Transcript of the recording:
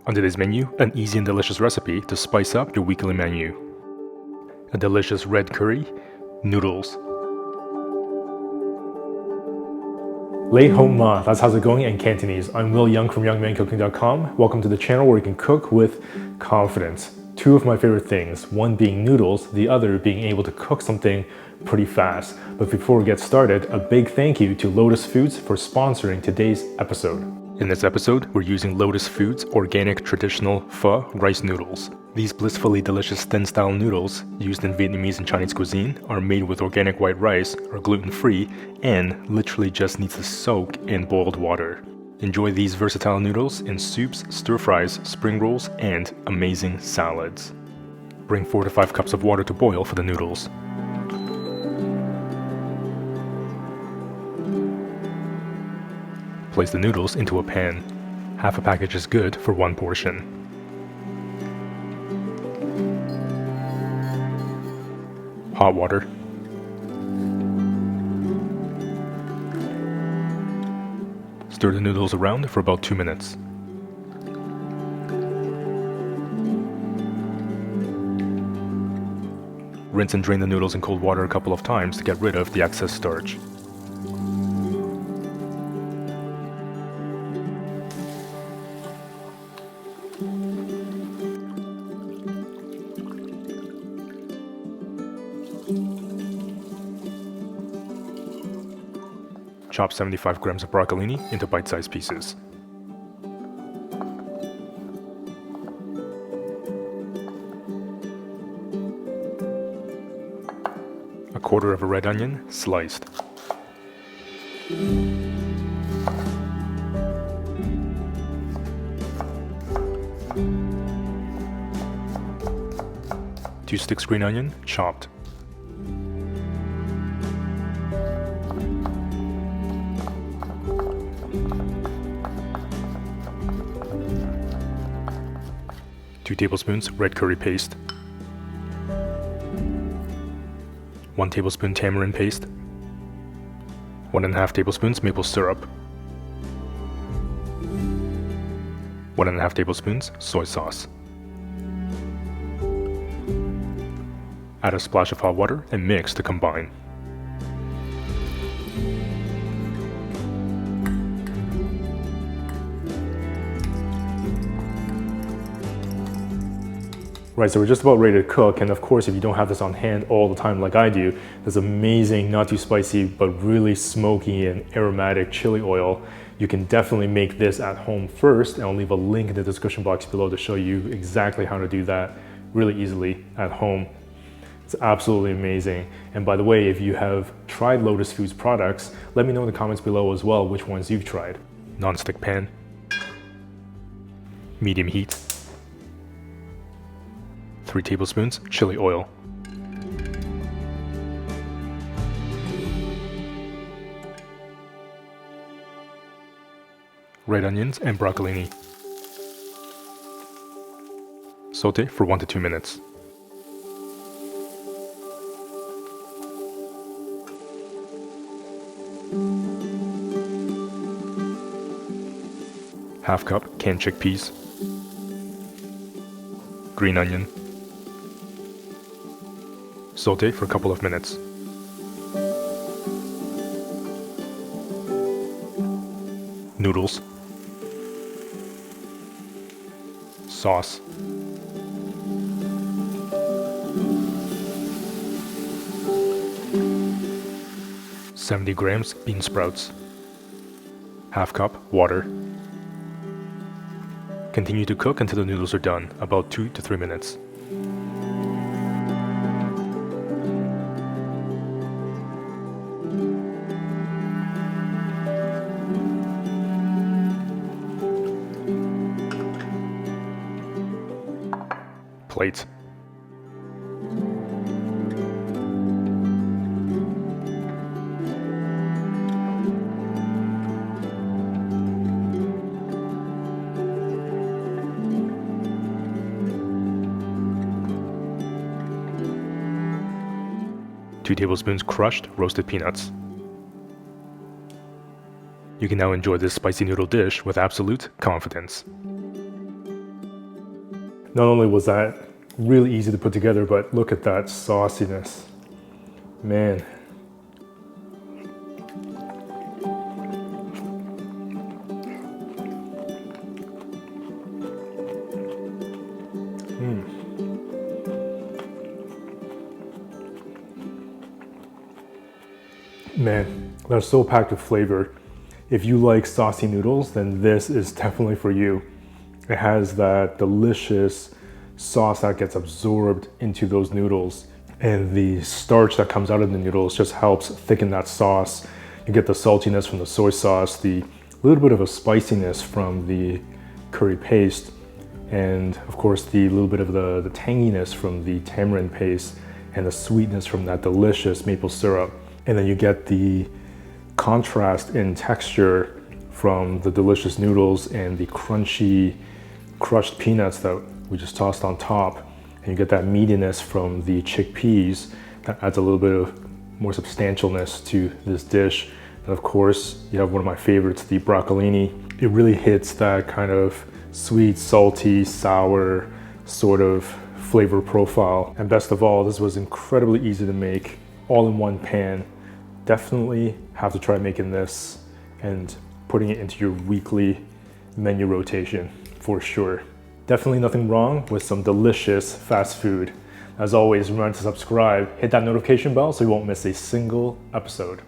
On today's menu, an easy and delicious recipe to spice up your weekly menu. A delicious red curry, noodles. Lei home ma, that's how's it going in Cantonese. I'm Yeung from YoungManCooking.com. Welcome to the channel where you can cook with confidence. Two of my favorite things, one being noodles, the other being able to cook something pretty fast. But before we get started, a big thank you to Lotus Foods for sponsoring today's episode. In this episode, we're using Lotus Foods organic traditional pho rice noodles. These blissfully delicious thin-style noodles, used in Vietnamese and Chinese cuisine, are made with organic white rice, are gluten-free, and literally just needs to soak in boiled water. Enjoy these versatile noodles in soups, stir-fries, spring rolls, and amazing salads. Bring 4 to 5 cups of water to boil for the noodles. Place the noodles into a pan. Half a package is good for one portion. Hot water. Stir the noodles around for about 2 minutes. Rinse and drain the noodles in cold water a couple of times to get rid of the excess starch. Chop 75 grams of broccolini into bite-sized pieces. A quarter of a red onion, sliced. Two sticks green onion, chopped. Two tablespoons red curry paste. 1 tablespoon tamarind paste. 1.5 tablespoons maple syrup. 1.5 tablespoons soy sauce. Add a splash of hot water and mix to combine. Right, so we're just about ready to cook, and of course if you don't have this on hand all the time like I do, this amazing, not too spicy, but really smoky and aromatic chili oil. You can definitely make this at home first, and I'll leave a link in the description box below to show you exactly how to do that really easily at home. It's absolutely amazing. And by the way, if you have tried Lotus Foods products, let me know in the comments below as well which ones you've tried. Non-stick pan, medium heat, 3 tablespoons chili oil. Red onions and broccolini. Saute for 1 to 2 minutes. Half cup canned chickpeas. Green onion. Saute for a couple of minutes. Noodles. Sauce. "70 grams bean sprouts. Half cup water. Continue to cook until the noodles are done, about 2 to 3 minutes. Plate. Two tablespoons crushed roasted peanuts. You can now enjoy this spicy noodle dish with absolute confidence. Not only was that really easy to put together, but look at that sauciness. Man. Man, they're so packed with flavor. If you like saucy noodles, then this is definitely for you. It has that delicious sauce that gets absorbed into those noodles, and the starch that comes out of the noodles just helps thicken that sauce. You get the saltiness from the soy sauce, the little bit of a spiciness from the curry paste, and of course the little bit of the tanginess from the tamarind paste, and the sweetness from that delicious maple syrup. And then you get the contrast in texture from the delicious noodles and the crunchy crushed peanuts that we just tossed on top. And you get that meatiness from the chickpeas that adds a little bit of more substantialness to this dish. And of course, you have one of my favorites, the broccolini. It really hits that kind of sweet, salty, sour sort of flavor profile. And best of all, this was incredibly easy to make, all in one pan. Definitely have to try making this and putting it into your weekly menu rotation for sure. Definitely nothing wrong with some delicious fast food. As always, remember to subscribe, hit that notification bell so you won't miss a single episode.